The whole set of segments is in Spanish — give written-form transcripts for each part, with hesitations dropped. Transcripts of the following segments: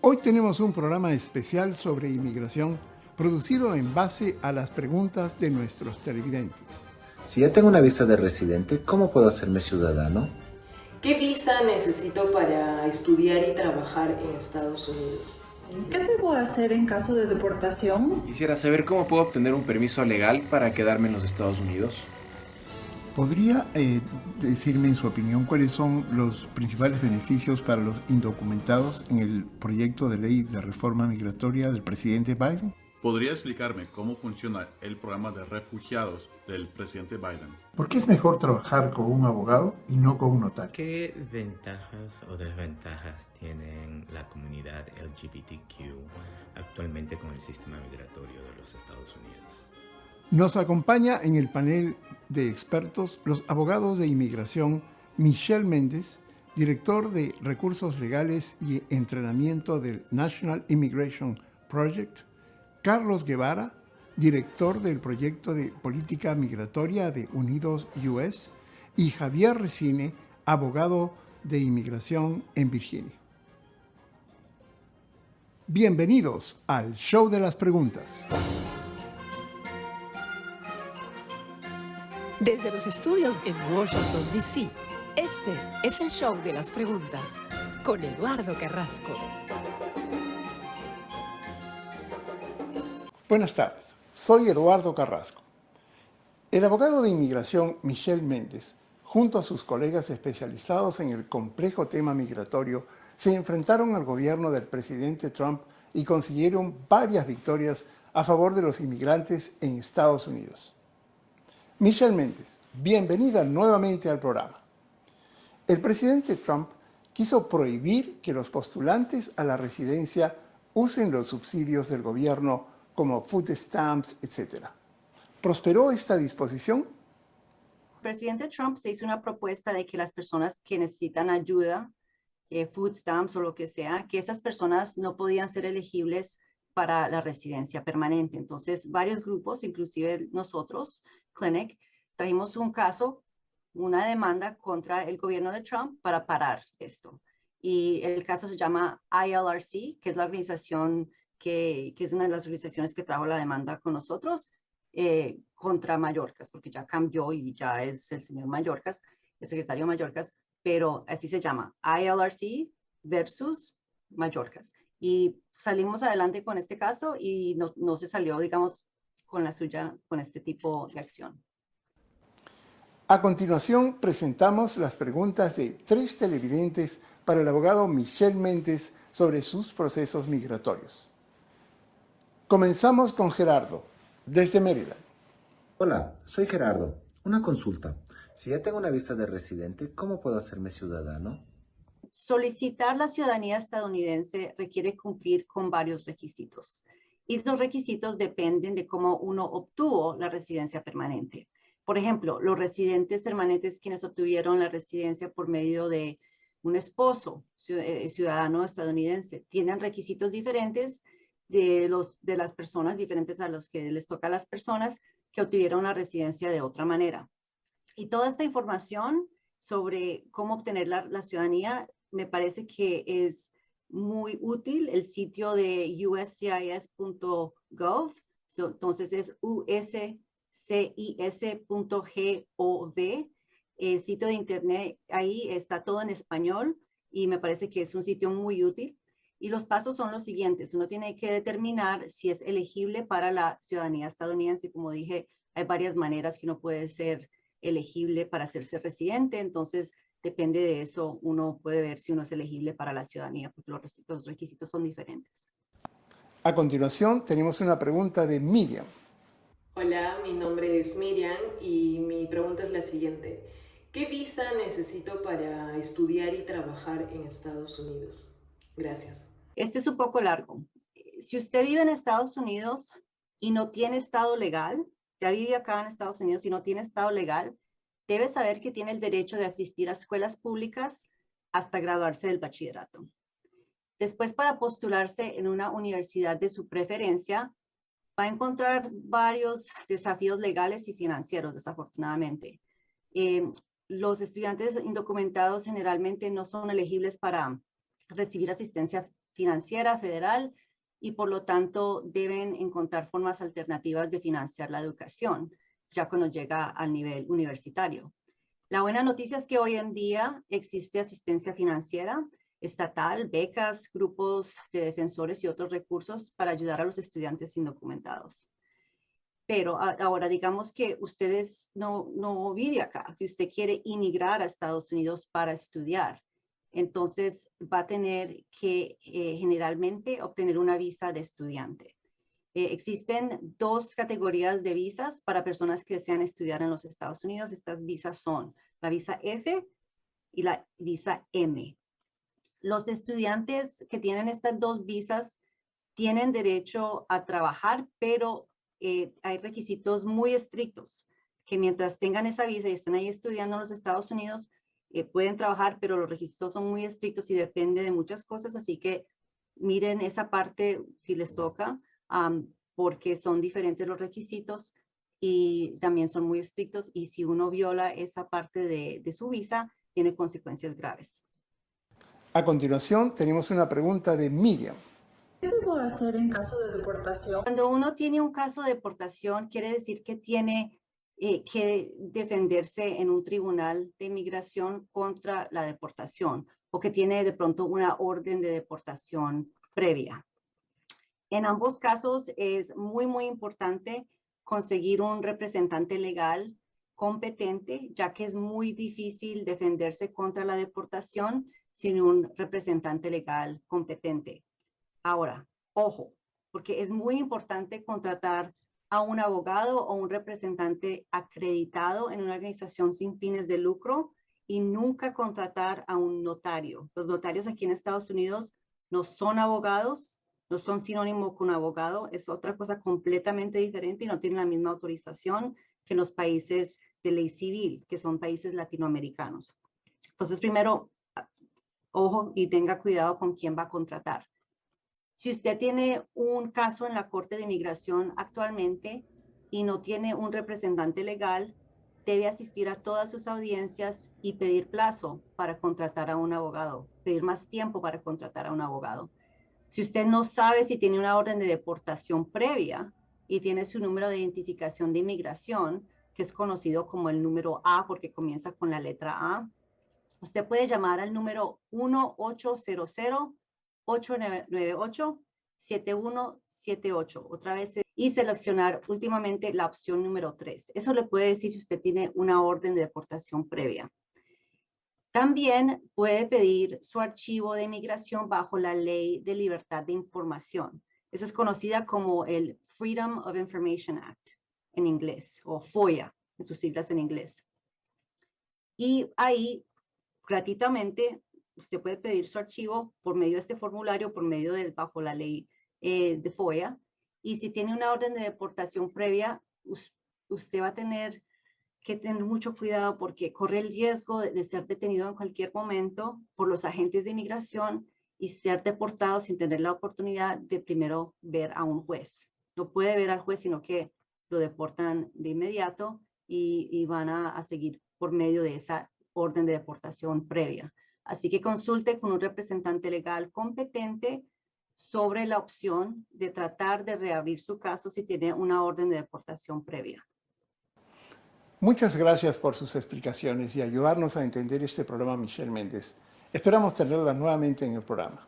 Hoy tenemos un programa especial sobre inmigración producido en base a las preguntas de nuestros televidentes. Si ya tengo una visa de residente, ¿cómo puedo hacerme ciudadano? ¿Qué visa necesito para estudiar y trabajar en Estados Unidos? ¿Qué debo hacer en caso de deportación? Quisiera saber cómo puedo obtener un permiso legal para quedarme en los Estados Unidos. ¿Podría decirme en su opinión cuáles son los principales beneficios para los indocumentados en el proyecto de ley de reforma migratoria del presidente Biden? ¿Podría explicarme cómo funciona el programa de refugiados del presidente Biden? ¿Por qué es mejor trabajar con un abogado y no con un notario? ¿Qué ventajas o desventajas tienen la comunidad LGBTQ actualmente con el sistema migratorio de los Estados Unidos? Nos acompaña en el panel de expertos los abogados de inmigración Michelle Méndez, director de Recursos Legales y Entrenamiento del National Immigration Project, Carlos Guevara, director del proyecto de política migratoria de Unidos US, y Javier Resine, abogado de inmigración en Virginia. Bienvenidos al Show de las Preguntas. Desde los estudios en Washington, D.C., este es el Show de las Preguntas con Eduardo Carrasco. Buenas tardes, soy Eduardo Carrasco. El abogado de inmigración Michelle Méndez, junto a sus colegas especializados en el complejo tema migratorio, se enfrentaron al gobierno del presidente Trump y consiguieron varias victorias a favor de los inmigrantes en Estados Unidos. Michelle Méndez, bienvenida nuevamente al programa. El presidente Trump quiso prohibir que los postulantes a la residencia usen los subsidios del gobierno como food stamps, etc. ¿Prosperó esta disposición? El presidente Trump se hizo una propuesta de que las personas que necesitan ayuda, food stamps o lo que sea, que esas personas no podían ser elegibles para la residencia permanente. Entonces, varios grupos, inclusive nosotros, Clinic, trajimos un caso, una demanda contra el gobierno de Trump para parar esto. Y el caso se llama ILRC, que es la organización que es una de las organizaciones que trajo la demanda con nosotros contra Mayorkas, porque ya cambió y ya es el señor Mayorkas, el secretario Mayorkas, pero así se llama, ILRC versus Mayorkas. Y salimos adelante con este caso y no se salió, digamos, con la suya, con este tipo de acción. A continuación, presentamos las preguntas de 3 televidentes para el abogado Michelle Méndez sobre sus procesos migratorios. Comenzamos con Gerardo, desde Mérida. Hola, soy Gerardo. Una consulta. Si ya tengo una visa de residente, ¿cómo puedo hacerme ciudadano? Solicitar la ciudadanía estadounidense requiere cumplir con varios requisitos. Y los requisitos dependen de cómo uno obtuvo la residencia permanente. Por ejemplo, los residentes permanentes quienes obtuvieron la residencia por medio de un esposo ciudadano estadounidense tienen requisitos diferentes de las personas diferentes a los que les toca a las personas que obtuvieron la residencia de otra manera. Y toda esta información sobre cómo obtener la ciudadanía me parece que es muy útil el sitio de uscis.gov, entonces es uscis.gov, el sitio de internet, ahí está todo en español y me parece que es un sitio muy útil. Y los pasos son los siguientes. Uno tiene que determinar si es elegible para la ciudadanía estadounidense. Como dije, hay varias maneras que uno puede ser elegible para hacerse residente. Entonces, depende de eso, uno puede ver si uno es elegible para la ciudadanía, porque los requisitos son diferentes. A continuación, tenemos una pregunta de Miriam. Hola, mi nombre es Miriam y mi pregunta es la siguiente. ¿Qué visa necesito para estudiar y trabajar en Estados Unidos? Gracias. Este es un poco largo. Si usted vive en Estados Unidos y no tiene estado legal, ya vive acá en Estados Unidos y no tiene estado legal, debe saber que tiene el derecho de asistir a escuelas públicas hasta graduarse del bachillerato. Después, para postularse en una universidad de su preferencia, va a encontrar varios desafíos legales y financieros, desafortunadamente. Los estudiantes indocumentados generalmente no son elegibles para recibir asistencia financiera federal y por lo tanto deben encontrar formas alternativas de financiar la educación, ya cuando llega al nivel universitario. La buena noticia es que hoy en día existe asistencia financiera estatal, becas, grupos de defensores y otros recursos para ayudar a los estudiantes indocumentados. Pero ahora digamos que ustedes no vive acá, que usted quiere inmigrar a Estados Unidos para estudiar. Entonces va a tener que generalmente obtener una visa de estudiante. Existen dos categorías de visas para personas que desean estudiar en los Estados Unidos. Estas visas son la visa F y la visa M. Los estudiantes que tienen estas dos visas tienen derecho a trabajar, pero hay requisitos muy estrictos que mientras tengan esa visa y estén ahí estudiando en los Estados Unidos, pueden trabajar, pero los requisitos son muy estrictos y depende de muchas cosas, así que miren esa parte si les toca, porque son diferentes los requisitos y también son muy estrictos y si uno viola esa parte de su visa, tiene consecuencias graves. A continuación, tenemos una pregunta de Miriam. ¿Qué debo hacer en caso de deportación? Cuando uno tiene un caso de deportación, quiere decir que tiene que defenderse en un tribunal de inmigración contra la deportación o que tiene de pronto una orden de deportación previa. En ambos casos es muy importante conseguir un representante legal competente, ya que es muy difícil defenderse contra la deportación sin un representante legal competente. Ahora, ojo, porque es muy importante contratar a un abogado o un representante acreditado en una organización sin fines de lucro y nunca contratar a un notario. Los notarios aquí en Estados Unidos no son abogados, no son sinónimo con un abogado, es otra cosa completamente diferente y no tienen la misma autorización que en los países de ley civil, que son países latinoamericanos. Entonces, primero, ojo y tenga cuidado con quién va a contratar. Si usted tiene un caso en la Corte de Inmigración actualmente y no tiene un representante legal, debe asistir a todas sus audiencias y pedir plazo para contratar a un abogado, pedir más tiempo para contratar a un abogado. Si usted no sabe si tiene una orden de deportación previa y tiene su número de identificación de inmigración, que es conocido como el número A porque comienza con la letra A, usted puede llamar al número 1-800-898-7178, otra vez, y seleccionar últimamente la opción número 3. Eso le puede decir si usted tiene una orden de deportación previa. También puede pedir su archivo de inmigración bajo la Ley de Libertad de Información. Eso es conocida como el Freedom of Information Act en inglés, o FOIA, en sus siglas en inglés. Y ahí, gratuitamente, usted puede pedir su archivo por medio de este formulario, por medio del bajo la ley de FOIA. Y si tiene una orden de deportación previa, usted va a tener que tener mucho cuidado porque corre el riesgo de ser detenido en cualquier momento por los agentes de inmigración y ser deportado sin tener la oportunidad de primero ver a un juez. No puede ver al juez, sino que lo deportan de inmediato y van a seguir por medio de esa orden de deportación previa. Así que consulte con un representante legal competente sobre la opción de tratar de reabrir su caso si tiene una orden de deportación previa. Muchas gracias por sus explicaciones y ayudarnos a entender este problema, Michelle Méndez. Esperamos tenerla nuevamente en el programa.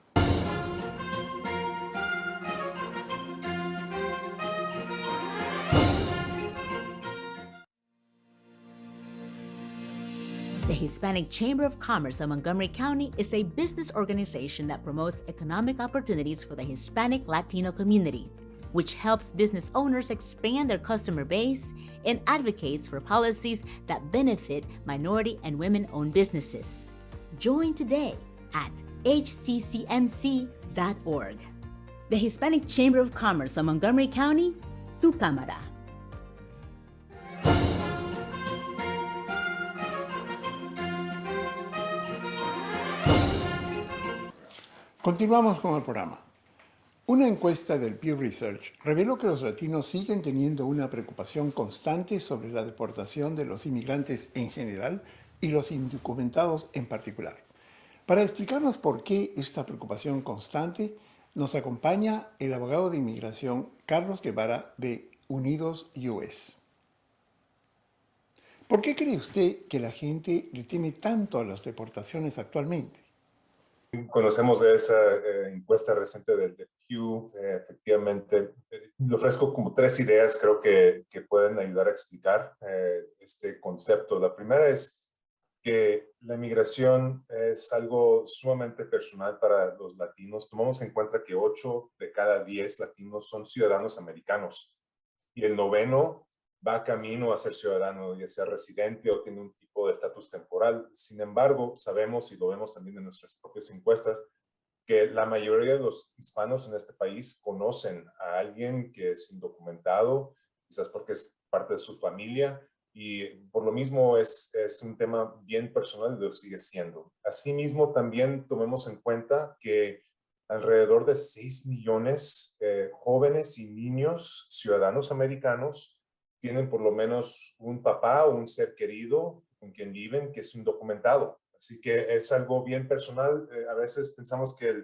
The Hispanic Chamber of Commerce of Montgomery County is a business organization that promotes economic opportunities for the Hispanic Latino community, which helps business owners expand their customer base and advocates for policies that benefit minority and women-owned businesses. Join today at hccmc.org. The Hispanic Chamber of Commerce of Montgomery County, tu cámara. Continuamos con el programa. Una encuesta del Pew Research reveló que los latinos siguen teniendo una preocupación constante sobre la deportación de los inmigrantes en general y los indocumentados en particular. Para explicarnos por qué esta preocupación constante, nos acompaña el abogado de inmigración Carlos Guevara de Unidos US. ¿Por qué cree usted que la gente le teme tanto a las deportaciones actualmente? Conocemos de esa encuesta reciente del Pew, efectivamente. Le ofrezco como 3 ideas, creo que pueden ayudar a explicar este concepto. La primera es que la inmigración es algo sumamente personal para los latinos. Tomamos en cuenta que 8 de cada 10 latinos son ciudadanos americanos y el 9º va camino a ser ciudadano, ya sea residente o tiene un tipo de estatus temporal. Sin embargo, sabemos, y lo vemos también en nuestras propias encuestas, que la mayoría de los hispanos en este país conocen a alguien que es indocumentado, quizás porque es parte de su familia, y por lo mismo es un tema bien personal y lo sigue siendo. Asimismo, también tomemos en cuenta que alrededor de 6 millones jóvenes y niños ciudadanos americanos tienen por lo menos un papá o un ser querido con quien viven que es indocumentado. Así que es algo bien personal. A veces pensamos que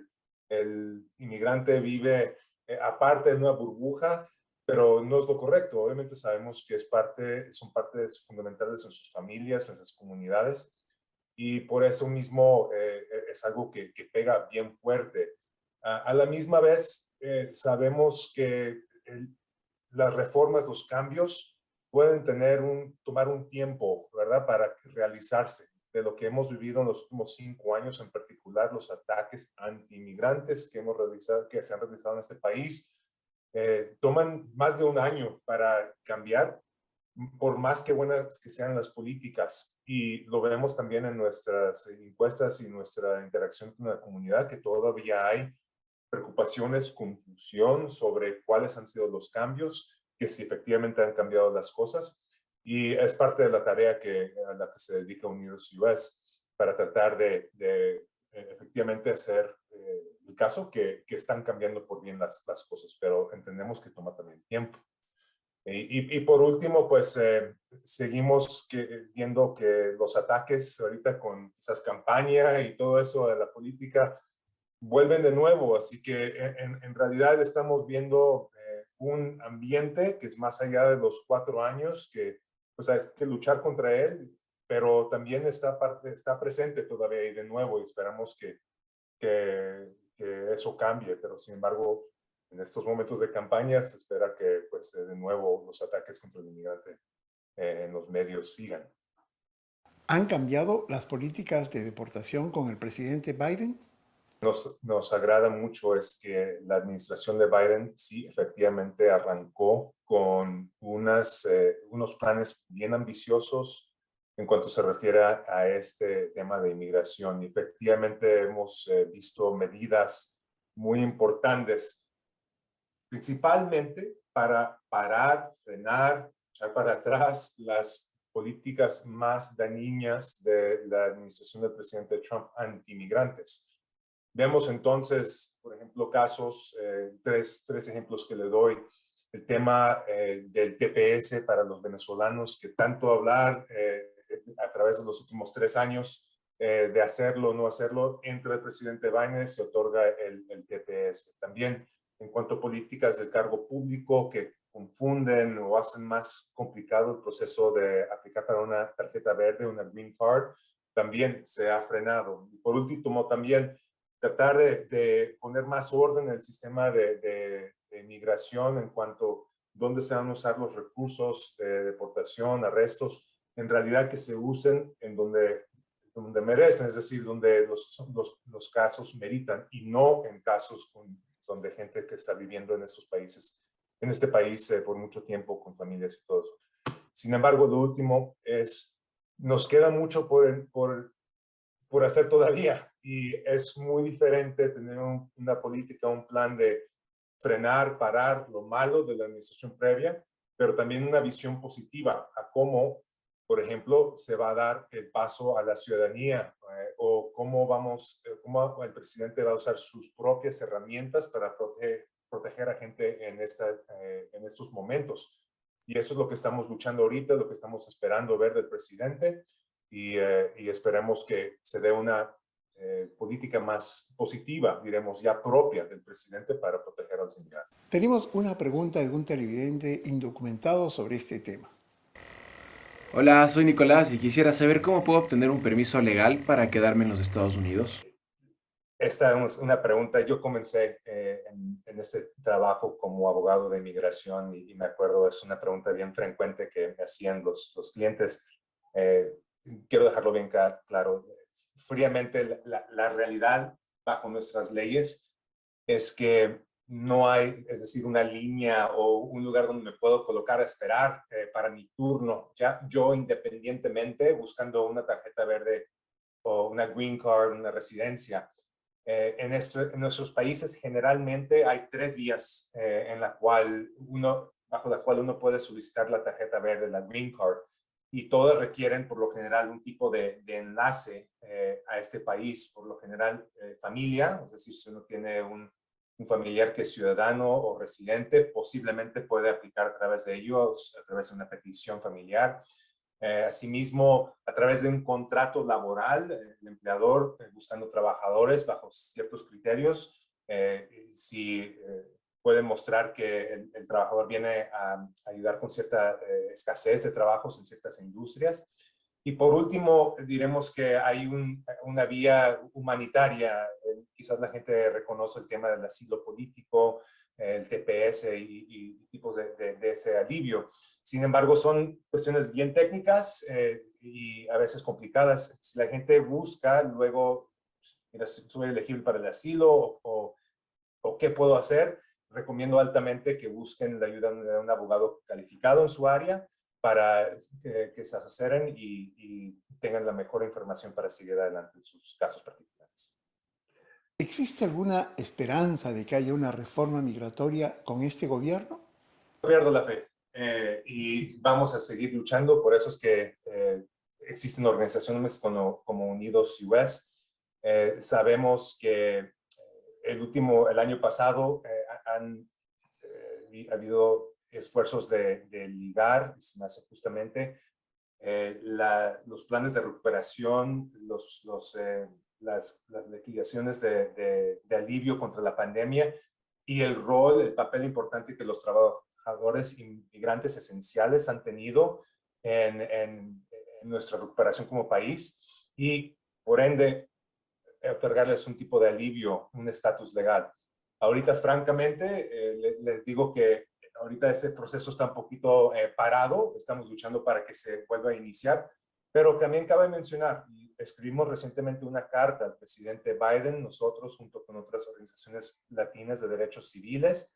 el inmigrante vive aparte de una burbuja, pero no es lo correcto. Obviamente sabemos que son partes fundamentales en sus familias, en sus comunidades, y por eso mismo es algo que pega bien fuerte. A la misma vez, sabemos que las reformas, los cambios, pueden tomar un tiempo, ¿verdad?, para realizarse. De lo que hemos vivido en los últimos 5 años, en particular los ataques anti-inmigrantes que se han realizado en este país, toman más de un año para cambiar, por más que buenas que sean las políticas. Y lo vemos también en nuestras encuestas y nuestra interacción con la comunidad, que todavía hay preocupaciones, confusión sobre cuáles han sido los cambios, que si efectivamente han cambiado las cosas. Y es parte de la tarea a la que se dedica Unidos US para tratar de efectivamente hacer el caso que están cambiando por bien las cosas, pero entendemos que toma también tiempo. Y por último, pues seguimos viendo que los ataques ahorita con esas campañas y todo eso de la política vuelven de nuevo, así que en realidad estamos viendo un ambiente que es más allá de los 4 años, que pues hay que luchar contra él, pero también está presente todavía y de nuevo, y esperamos que eso cambie, pero sin embargo, en estos momentos de campaña se espera que pues de nuevo los ataques contra el inmigrante en los medios sigan. ¿Han cambiado las políticas de deportación con el presidente Biden? Nos agrada mucho es que la administración de Biden sí efectivamente arrancó con unos planes bien ambiciosos en cuanto se refiere a este tema de inmigración. Efectivamente hemos visto medidas muy importantes, principalmente para parar, frenar, echar para atrás las políticas más dañinas de la administración del presidente Trump anti-inmigrantes. Vemos entonces, por ejemplo, casos, 3 ejemplos que le doy. El tema del TPS para los venezolanos, que tanto hablar a través de los últimos 3 años de hacerlo o no hacerlo, entre el presidente Biden se otorga el TPS. También en cuanto a políticas del cargo público que confunden o hacen más complicado el proceso de aplicar para una tarjeta verde, una green card, también se ha frenado. Y por último, también tratar de poner más orden en el sistema de migración en cuanto a dónde se van a usar los recursos de deportación, arrestos, en realidad que se usen en donde merecen, es decir, donde los casos meritan, y no en casos donde gente que está viviendo en estos países, en este país por mucho tiempo con familias y todo eso. Sin embargo, lo último es, nos queda mucho por hacer todavía, y es muy diferente tener una política, un plan de frenar, parar lo malo de la administración previa, pero también una visión positiva a cómo, por ejemplo, se va a dar el paso a la ciudadanía o cómo el presidente va a usar sus propias herramientas para proteger a gente en estos momentos. Y eso es lo que estamos luchando ahorita, lo que estamos esperando ver del presidente, y esperemos que se dé una política más positiva, diremos, ya propia del presidente para proteger a los inmigrantes. Tenemos una pregunta de un televidente indocumentado sobre este tema. Hola, soy Nicolás y quisiera saber cómo puedo obtener un permiso legal para quedarme en los Estados Unidos. Esta es una pregunta. Yo comencé en este trabajo como abogado de inmigración y me acuerdo, es una pregunta bien frecuente que me hacían los clientes. Quiero dejarlo bien claro. Fríamente, la realidad bajo nuestras leyes es que no hay, es decir, una línea o un lugar donde me puedo colocar a esperar para mi turno. Ya yo independientemente, buscando una tarjeta verde o una green card, una residencia, en nuestros países generalmente hay 3 vías bajo la cual uno puede solicitar la tarjeta verde, la green card, y todas requieren por lo general un tipo de enlace a este país, por lo general familia, es decir, si uno tiene un familiar que es ciudadano o residente, posiblemente puede aplicar a través de ellos, a través de una petición familiar. Asimismo, a través de un contrato laboral, el empleador buscando trabajadores bajo ciertos criterios, si puede mostrar que el trabajador viene a ayudar con cierta escasez de trabajos en ciertas industrias. Y por último, diremos que hay una vía humanitaria. Quizás la gente reconoce el tema del asilo político, el TPS y tipos de ese alivio. Sin embargo, son cuestiones bien técnicas y a veces complicadas. Si la gente busca luego, mira, soy elegible para el asilo o qué puedo hacer, recomiendo altamente que busquen la ayuda de un abogado calificado en su área para que se aseseren y tengan la mejor información para seguir adelante en sus casos particulares. ¿Existe alguna esperanza de que haya una reforma migratoria con este gobierno? No pierdo la fe y vamos a seguir luchando. Por eso es que existen organizaciones como Unidos US. Sabemos que el año pasado ha habido esfuerzos de ligar, se me hace justamente, los planes de recuperación, las legislaciones de alivio contra la pandemia y el papel importante que los trabajadores inmigrantes esenciales han tenido en nuestra recuperación como país y, por ende, otorgarles un tipo de alivio, un estatus legal. Ahorita, francamente, les digo que ahorita ese proceso está un poquito parado, estamos luchando para que se vuelva a iniciar, pero también cabe mencionar, escribimos recientemente una carta al presidente Biden, nosotros junto con otras organizaciones latinas de derechos civiles,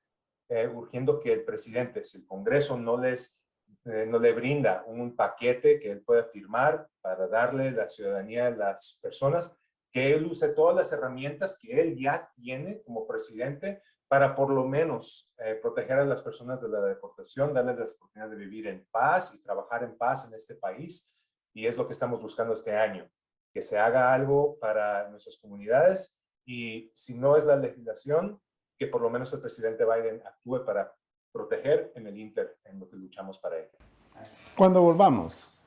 urgiendo que el presidente, si el Congreso no le brinda un paquete que él pueda firmar para darle la ciudadanía a las personas, que él use todas las herramientas que él ya tiene como presidente para por lo menos proteger a las personas de la deportación, darles la oportunidad de vivir en paz y trabajar en paz en este país. Y es lo que estamos buscando este año, que se haga algo para nuestras comunidades y si no es la legislación, que por lo menos el presidente Biden actúe para proteger en lo que luchamos para él. Cuando volvamos,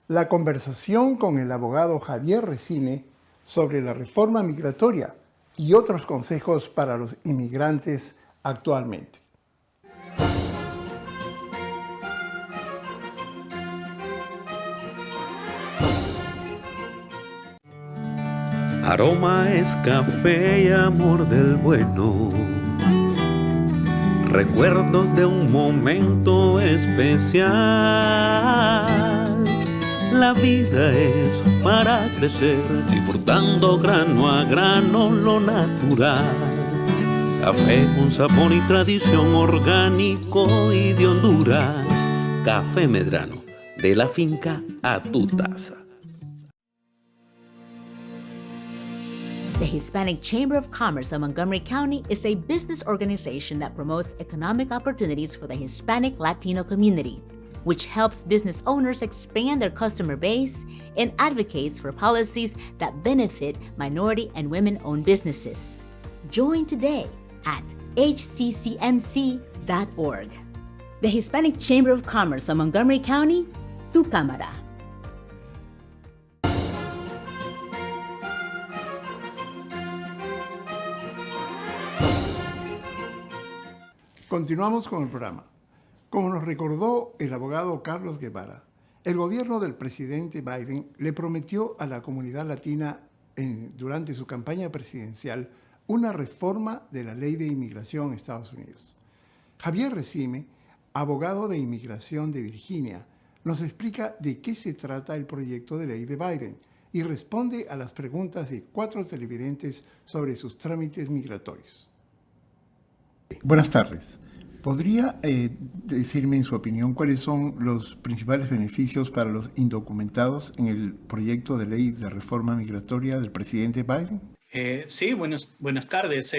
la conversación con el abogado Javier Resine sobre la reforma migratoria y otros consejos para los inmigrantes actualmente. Aroma es café y amor del bueno. Recuerdos de un momento especial. La vida es para crecer, disfrutando grano a grano lo natural. Café con sabor y tradición orgánico y de Honduras. Café Medrano, de la finca a tu taza. The Hispanic Chamber of Commerce of Montgomery County is a business organization that promotes economic opportunities for the Hispanic Latino community, which helps business owners expand their customer base and advocates for policies that benefit minority and women-owned businesses. Join today at hccmc.org. The Hispanic Chamber of Commerce of Montgomery County, tu cámara. Continuamos con el programa. Como nos recordó el abogado Carlos Guevara, el gobierno del presidente Biden le prometió a la comunidad latina durante su campaña presidencial una reforma de la ley de inmigración en Estados Unidos. Javier Resime, abogado de inmigración de Virginia, nos explica de qué se trata el proyecto de ley de Biden y responde a las preguntas de 4 televidentes sobre sus trámites migratorios. Buenas tardes. ¿Podría decirme, en su opinión, cuáles son los principales beneficios para los indocumentados en el proyecto de ley de reforma migratoria del presidente Biden? Sí, buenas tardes.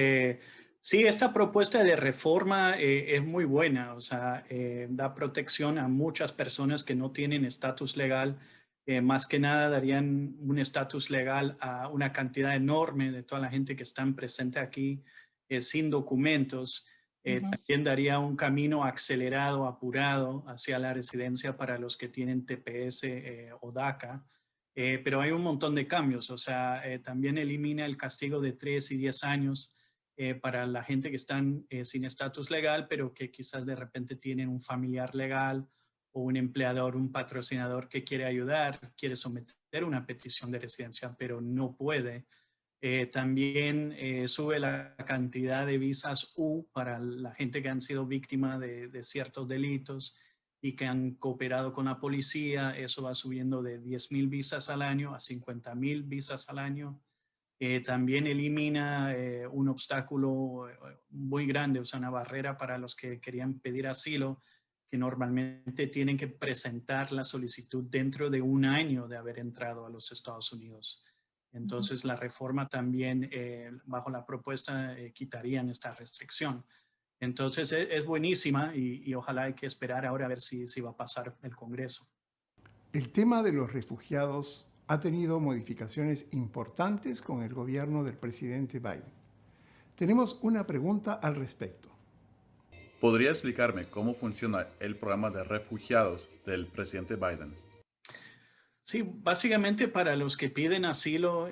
Sí, esta propuesta de reforma es muy buena, o sea, da protección a muchas personas que no tienen estatus legal. Más que nada darían un estatus legal a una cantidad enorme de toda la gente que están presente aquí sin documentos. También daría un camino acelerado, apurado hacia la residencia para los que tienen TPS o DACA. Pero hay un montón de cambios, o sea, también elimina el castigo de 3 y 10 años para la gente que están sin estatus legal, pero que quizás de repente tienen un familiar legal o un empleador, un patrocinador que quiere ayudar, quiere someter una petición de residencia, pero no puede. También sube la cantidad de visas U para la gente que han sido víctimas de ciertos delitos y que han cooperado con la policía. Eso va subiendo de 10,000 visas al año a 50,000 visas al año. También elimina un obstáculo muy grande, o sea, una barrera para los que querían pedir asilo, que normalmente tienen que presentar la solicitud dentro de un año de haber entrado a los Estados Unidos. Entonces, la reforma también, bajo la propuesta, quitarían esta restricción. Entonces, es buenísima y ojalá hay que esperar ahora a ver si va a pasar el Congreso. El tema de los refugiados ha tenido modificaciones importantes con el gobierno del presidente Biden. Tenemos una pregunta al respecto. ¿Podría explicarme cómo funciona el programa de refugiados del presidente Biden? Sí, básicamente para los que piden asilo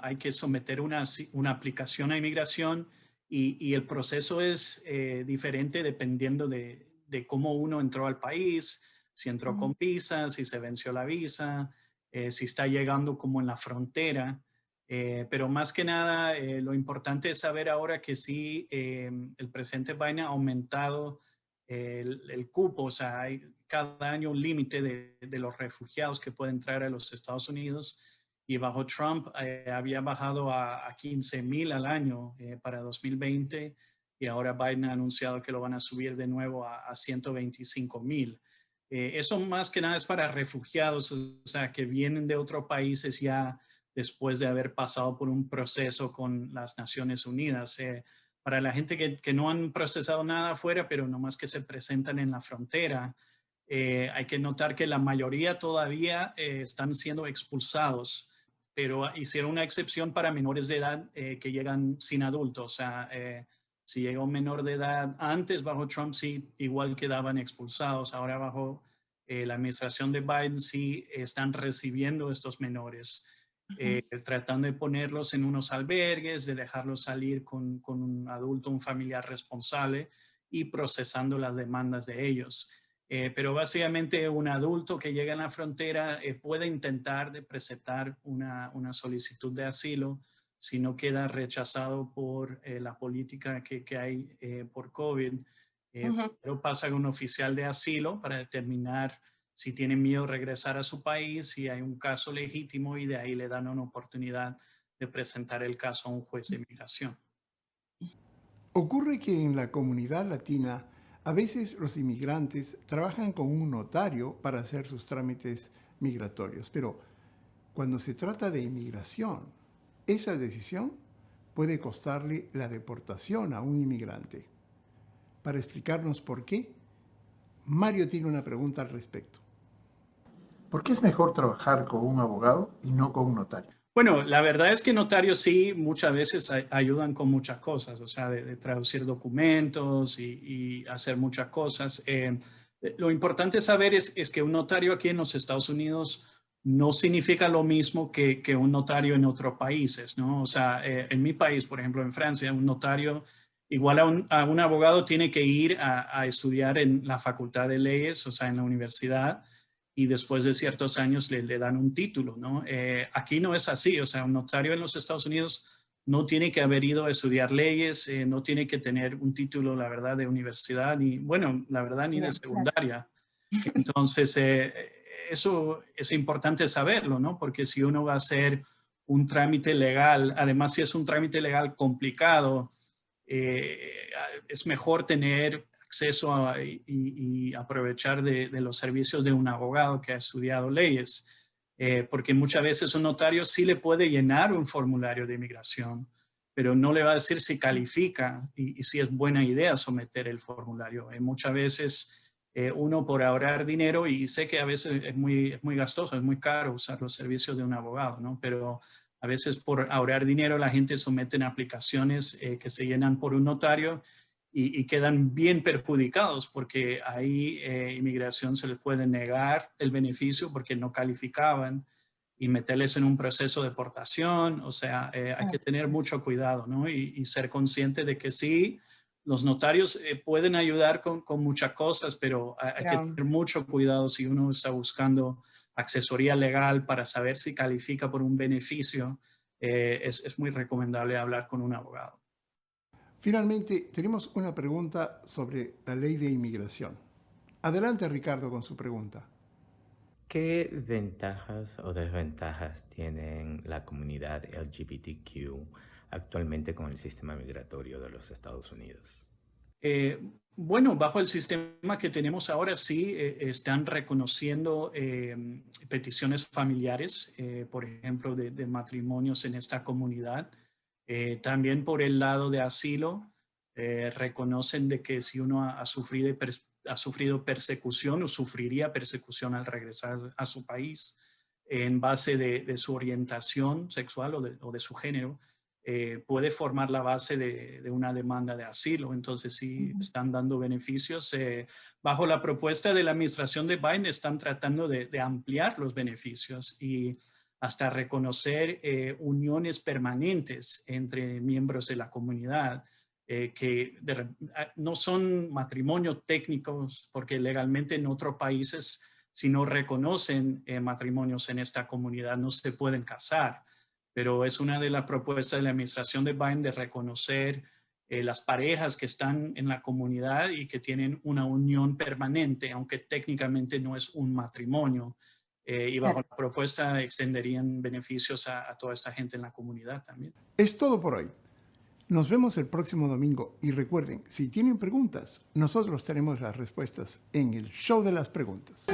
hay que someter una aplicación a inmigración y el proceso es diferente dependiendo de cómo uno entró al país, si entró con visa, si se venció la visa, si está llegando como en la frontera. Pero más que nada, lo importante es saber ahora que sí, el presidente Biden ha aumentado el cupo, o sea, hay cada año un límite de los refugiados que pueden entrar a los Estados Unidos y bajo Trump había bajado a 15,000 al año para 2020 y ahora Biden ha anunciado que lo van a subir de nuevo a 125,000. Eso más que nada es para refugiados, o sea, que vienen de otros países ya después de haber pasado por un proceso con las Naciones Unidas. Para la gente que no han procesado nada afuera, pero nomás que se presentan en la frontera, hay que notar que la mayoría todavía están siendo expulsados, pero hicieron una excepción para menores de edad que llegan sin adultos. O sea, si llega un menor de edad antes bajo Trump, sí, igual quedaban expulsados. Ahora bajo la administración de Biden sí están recibiendo estos menores. Tratando de ponerlos en unos albergues, de dejarlos salir con un adulto, un familiar responsable y procesando las demandas de ellos. Pero básicamente un adulto que llega a la frontera puede intentar de presentar una solicitud de asilo si no queda rechazado por la política que hay por COVID. Pero pasa con un oficial de asilo para determinar si tiene miedo de regresar a su país, si hay un caso legítimo y de ahí le dan una oportunidad de presentar el caso a un juez de inmigración. Ocurre que en la comunidad latina a veces los inmigrantes trabajan con un notario para hacer sus trámites migratorios, pero cuando se trata de inmigración, esa decisión puede costarle la deportación a un inmigrante. Para explicarnos por qué, Mario tiene una pregunta al respecto. ¿Por qué es mejor trabajar con un abogado y no con un notario? Bueno, la verdad es que notarios sí muchas veces ayudan con muchas cosas, o sea, de traducir documentos y hacer muchas cosas. Lo importante saber es que un notario aquí en los Estados Unidos no significa lo mismo que un notario en otros países, ¿no? O sea, en mi país, por ejemplo, en Francia, un notario Igual a un abogado tiene que ir a estudiar en la facultad de leyes, o sea, en la universidad, y después de ciertos años le dan un título, ¿no? Aquí no es así, o sea, un notario en los Estados Unidos no tiene que haber ido a estudiar leyes, no tiene que tener un título, la verdad, de universidad, ni, bueno, la verdad, ni de secundaria. Entonces, eso es importante saberlo, ¿no? Porque si uno va a hacer un trámite legal, además si es un trámite legal complicado, es mejor tener acceso y aprovechar de los servicios de un abogado que ha estudiado leyes. Porque muchas veces un notario sí le puede llenar un formulario de inmigración, pero no le va a decir si califica y si es buena idea someter el formulario. Muchas veces uno por ahorrar dinero, y sé que a veces es muy gastoso, es muy caro usar los servicios de un abogado, ¿no? Pero a veces por ahorrar dinero la gente somete aplicaciones que se llenan por un notario y quedan bien perjudicados porque ahí inmigración se les puede negar el beneficio porque no calificaban y meterles en un proceso de deportación. O sea, hay que tener mucho cuidado, ¿no? Y ser consciente de que sí, los notarios pueden ayudar con muchas cosas, pero hay que tener mucho cuidado si uno está buscando asesoría legal para saber si califica por un beneficio. Es muy recomendable hablar con un abogado. Finalmente, tenemos una pregunta sobre la ley de inmigración. Adelante, Ricardo, con su pregunta. ¿Qué ventajas o desventajas tienen la comunidad LGBTQ actualmente con el sistema migratorio de los Estados Unidos? Bueno, bajo el sistema que tenemos ahora sí están reconociendo peticiones familiares, por ejemplo, de matrimonios en esta comunidad. También por el lado de asilo, reconocen de que si uno ha sufrido persecución o sufriría persecución al regresar a su país en base de su orientación sexual o de su género, puede formar la base de una demanda de asilo. Entonces sí están dando beneficios. Bajo la propuesta de la administración de Biden están tratando de ampliar los beneficios y hasta reconocer uniones permanentes entre miembros de la comunidad que no son matrimonios técnicos, porque legalmente en otros países, si no reconocen matrimonios en esta comunidad, no se pueden casar. Pero es una de las propuestas de la administración de Biden de reconocer las parejas que están en la comunidad y que tienen una unión permanente, aunque técnicamente no es un matrimonio. Y bajo la propuesta extenderían beneficios a toda esta gente en la comunidad también. Es todo por hoy. Nos vemos el próximo domingo y recuerden, si tienen preguntas, nosotros tenemos las respuestas en el Show de las Preguntas.